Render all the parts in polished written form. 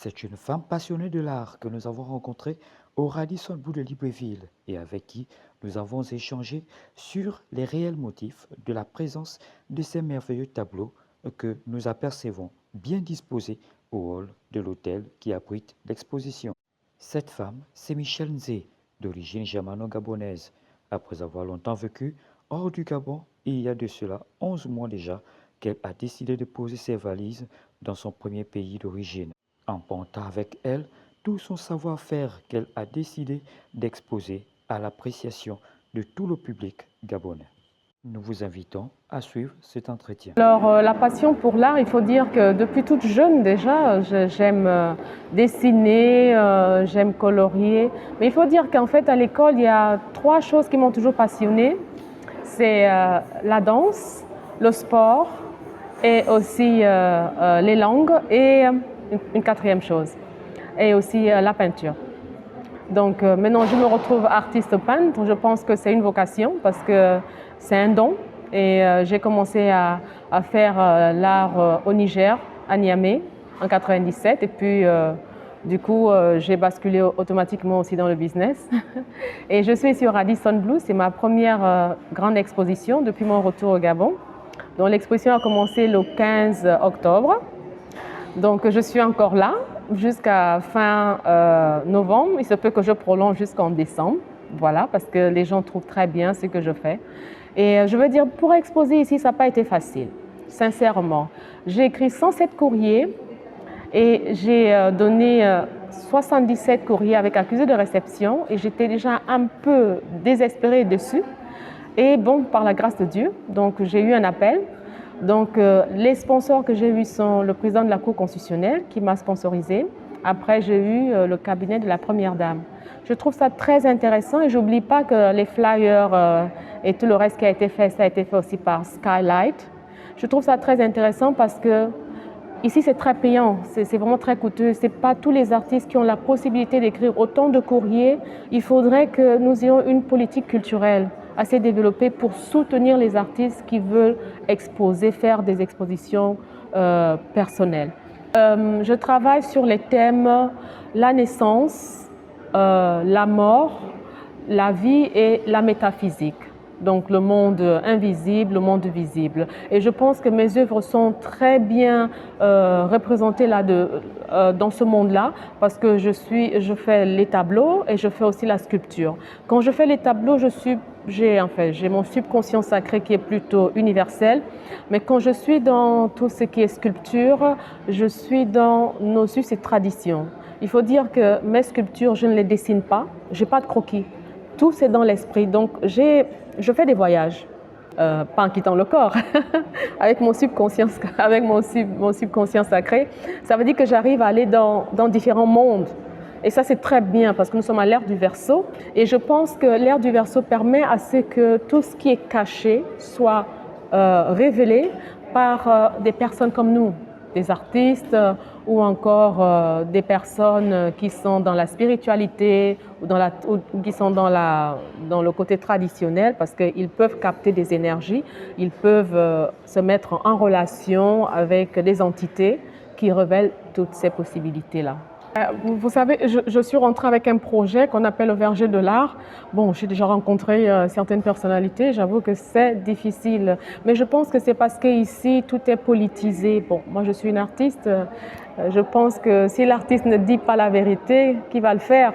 C'est une femme passionnée de l'art que nous avons rencontrée au Radisson Blu de Libreville et avec qui nous avons échangé sur les réels motifs de la présence de ces merveilleux tableaux que nous apercevons bien disposés au hall de l'hôtel qui abrite l'exposition. Cette femme, c'est Michel Nzé, d'origine germano-gabonaise. Après avoir longtemps vécu hors du Gabon, il y a de cela 11 mois déjà, qu'elle a décidé de poser ses valises dans son premier pays d'origine, emportant avec elle tout son savoir-faire qu'elle a décidé d'exposer à l'appréciation de tout le public gabonais. Nous vous invitons à suivre cet entretien. Alors, la passion pour l'art, il faut dire que depuis toute jeune déjà, j'aime dessiner, j'aime colorier. Mais il faut dire qu'en fait, à l'école, il y a trois choses qui m'ont toujours passionnée. C'est la danse, le sport et aussi les langues et une quatrième chose, et aussi la peinture. Donc maintenant, je me retrouve artiste peintre. Je pense que c'est une vocation parce que c'est un don. Et j'ai commencé à faire l'art au Niger, à Niamey, en 97. Et puis, du coup, j'ai basculé automatiquement aussi dans le business. Et je suis sur Radisson Blu. C'est ma première grande exposition depuis mon retour au Gabon. Donc l'exposition a commencé le 15 octobre. Donc je suis encore là jusqu'à fin novembre. Il se peut que je prolonge jusqu'en décembre. Voilà, parce que les gens trouvent très bien ce que je fais. Et je veux dire, pour exposer ici, ça n'a pas été facile, sincèrement. J'ai écrit 107 courriers et j'ai donné 77 courriers avec accusé de réception et j'étais déjà un peu désespérée dessus. Et bon, par la grâce de Dieu, donc j'ai eu un appel. Donc les sponsors que j'ai eus sont le président de la Cour constitutionnelle qui m'a sponsorisé. Après, j'ai eu le cabinet de la Première Dame. Je trouve ça très intéressant et j'oublie pas que les flyers et tout le reste qui a été fait, ça a été fait aussi par Skylight. Je trouve ça très intéressant parce que ici c'est très payant, c'est vraiment très coûteux. C'est pas tous les artistes qui ont la possibilité d'écrire autant de courriers. Il faudrait que nous ayons une politique culturelle assez développée pour soutenir les artistes qui veulent exposer, faire des expositions personnelles. Je travaille sur les thèmes la naissance, la mort, la vie et la métaphysique. Donc le monde invisible, le monde visible. Et je pense que mes œuvres sont très bien représentées là dans ce monde-là parce que je fais les tableaux et je fais aussi la sculpture. Quand je fais les tableaux, j'ai mon subconscient sacré qui est plutôt universel. Mais quand je suis dans tout ce qui est sculpture, je suis dans nos us et traditions. Il faut dire que mes sculptures, je ne les dessine pas, je n'ai pas de croquis. Tout c'est dans l'esprit. Donc je fais des voyages, pas en quittant le corps, avec mon subconscient sacré. Ça veut dire que j'arrive à aller dans différents mondes. Et ça, c'est très bien parce que nous sommes à l'ère du Verseau. Et je pense que l'ère du Verseau permet à ce que tout ce qui est caché soit révélé par des personnes comme nous, des artistes ou encore des personnes qui sont dans la spiritualité ou qui sont dans le côté traditionnel parce qu'ils peuvent capter des énergies, ils peuvent se mettre en relation avec des entités qui révèlent toutes ces possibilités-là. Vous savez, je suis rentrée avec un projet qu'on appelle le Verger de l'art. Bon, j'ai déjà rencontré certaines personnalités, j'avoue que c'est difficile. Mais je pense que c'est parce qu'ici, tout est politisé. Bon, moi je suis une artiste, je pense que si l'artiste ne dit pas la vérité, qui va le faire?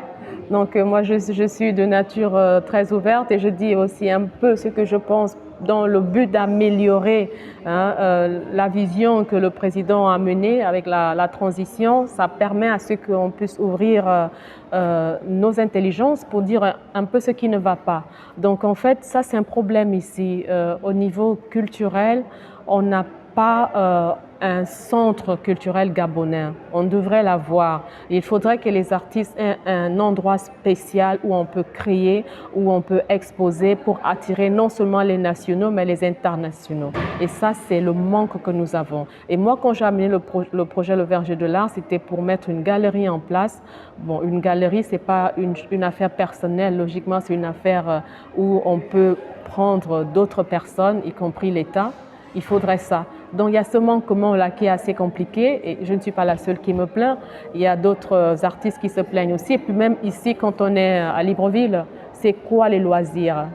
Donc moi je suis de nature très ouverte et je dis aussi un peu ce que je pense dans le but d'améliorer la vision que le président a menée avec la transition. Ça permet à ce qu'on puisse ouvrir nos intelligences pour dire un peu ce qui ne va pas. Donc en fait, ça c'est un problème ici. Au niveau culturel, on n'a pas un centre culturel gabonais. On devrait l'avoir. Il faudrait que les artistes aient un endroit spécial où on peut créer, où on peut exposer pour attirer non seulement les nationaux, mais les internationaux. Et ça, c'est le manque que nous avons. Et moi, quand j'ai amené le projet Le Verger de l'Art, c'était pour mettre une galerie en place. Bon, une galerie, ce n'est pas une affaire personnelle. Logiquement, c'est une affaire où on peut prendre d'autres personnes, y compris l'État. Il faudrait ça. Donc il y a ce manquement-là qui est assez compliqué et je ne suis pas la seule qui me plaint. Il y a d'autres artistes qui se plaignent aussi. Et puis même ici, quand on est à Libreville, c'est quoi les loisirs?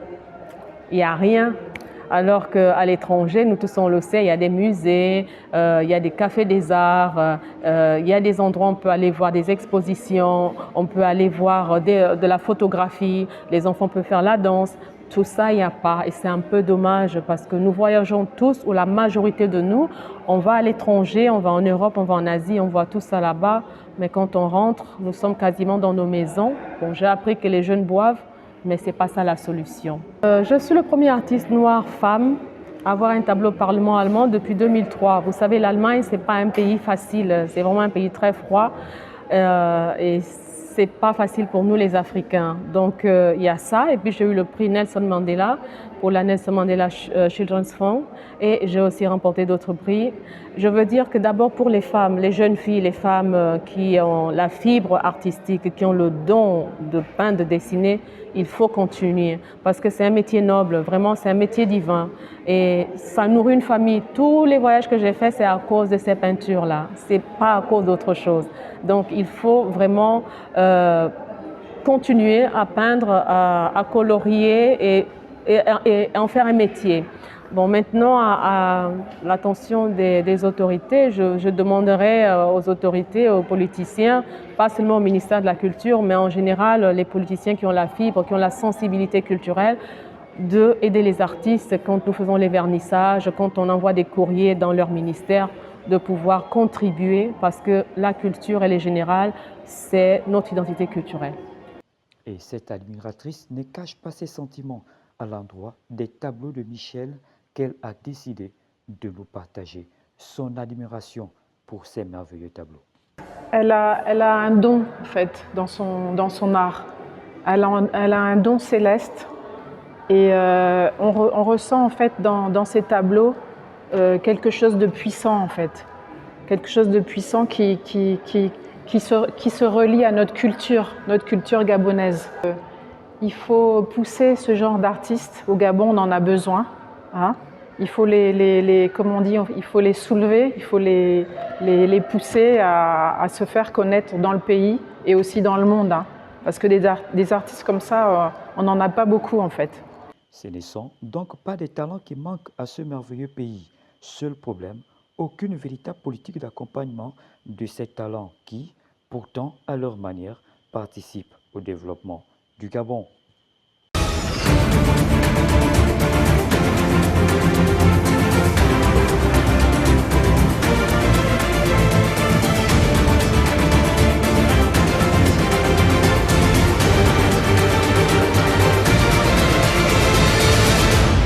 Il n'y a rien. Alors qu'à l'étranger, nous tous on le sait, il y a des musées, il y a des cafés des arts, il y a des endroits où on peut aller voir des expositions, on peut aller voir de la photographie, les enfants peuvent faire la danse. Tout ça, il n'y a pas et c'est un peu dommage parce que nous voyageons tous, ou la majorité de nous, on va à l'étranger, on va en Europe, on va en Asie, on voit tout ça là-bas, mais quand on rentre, nous sommes quasiment dans nos maisons. Bon, j'ai appris que les jeunes boivent, mais ce n'est pas ça la solution. Je suis le premier artiste noir femme à avoir un tableau au Parlement allemand depuis 2003. Vous savez, l'Allemagne, ce n'est pas un pays facile, c'est vraiment un pays très froid et ce n'est pas facile pour nous les Africains. Donc il y a ça, et puis j'ai eu le prix Nelson Mandela pour la Nelson Mandela Children's Fund et j'ai aussi remporté d'autres prix. Je veux dire que d'abord pour les femmes, les jeunes filles, les femmes qui ont la fibre artistique, qui ont le don de peindre, de dessiner, il faut continuer parce que c'est un métier noble, vraiment c'est un métier divin et ça nourrit une famille. Tous les voyages que j'ai faits, c'est à cause de ces peintures-là, c'est pas à cause d'autre chose. Donc il faut vraiment continuer à peindre, à colorier et en faire un métier. Bon, maintenant, à l'attention des autorités, je demanderai aux autorités, aux politiciens, pas seulement au ministère de la Culture, mais en général, les politiciens qui ont la fibre, qui ont la sensibilité culturelle, d'aider les artistes quand nous faisons les vernissages, quand on envoie des courriers dans leur ministère, de pouvoir contribuer parce que la culture, elle est générale, c'est notre identité culturelle. Et cette admiratrice ne cache pas ses sentiments à l'endroit des tableaux de Michel qu'elle a décidé de nous partager. Son admiration pour ces merveilleux tableaux. Elle a un don, en fait, dans son art. Elle a un don céleste et on ressent, en fait, dans ces tableaux quelque chose de puissant, en fait. Quelque chose de puissant qui se relie à notre culture gabonaise. Il faut pousser ce genre d'artistes. Au Gabon, on en a besoin. Hein. Il faut comme on dit, il faut les soulever, il faut les pousser à se faire connaître dans le pays et aussi dans le monde. Hein. Parce que des artistes comme ça, on n'en a pas beaucoup en fait. Ce ne sont donc pas des talents qui manquent à ce merveilleux pays. Seul problème, aucune véritable politique d'accompagnement de ces talents qui, pourtant, à leur manière, participent au développement du Gabon.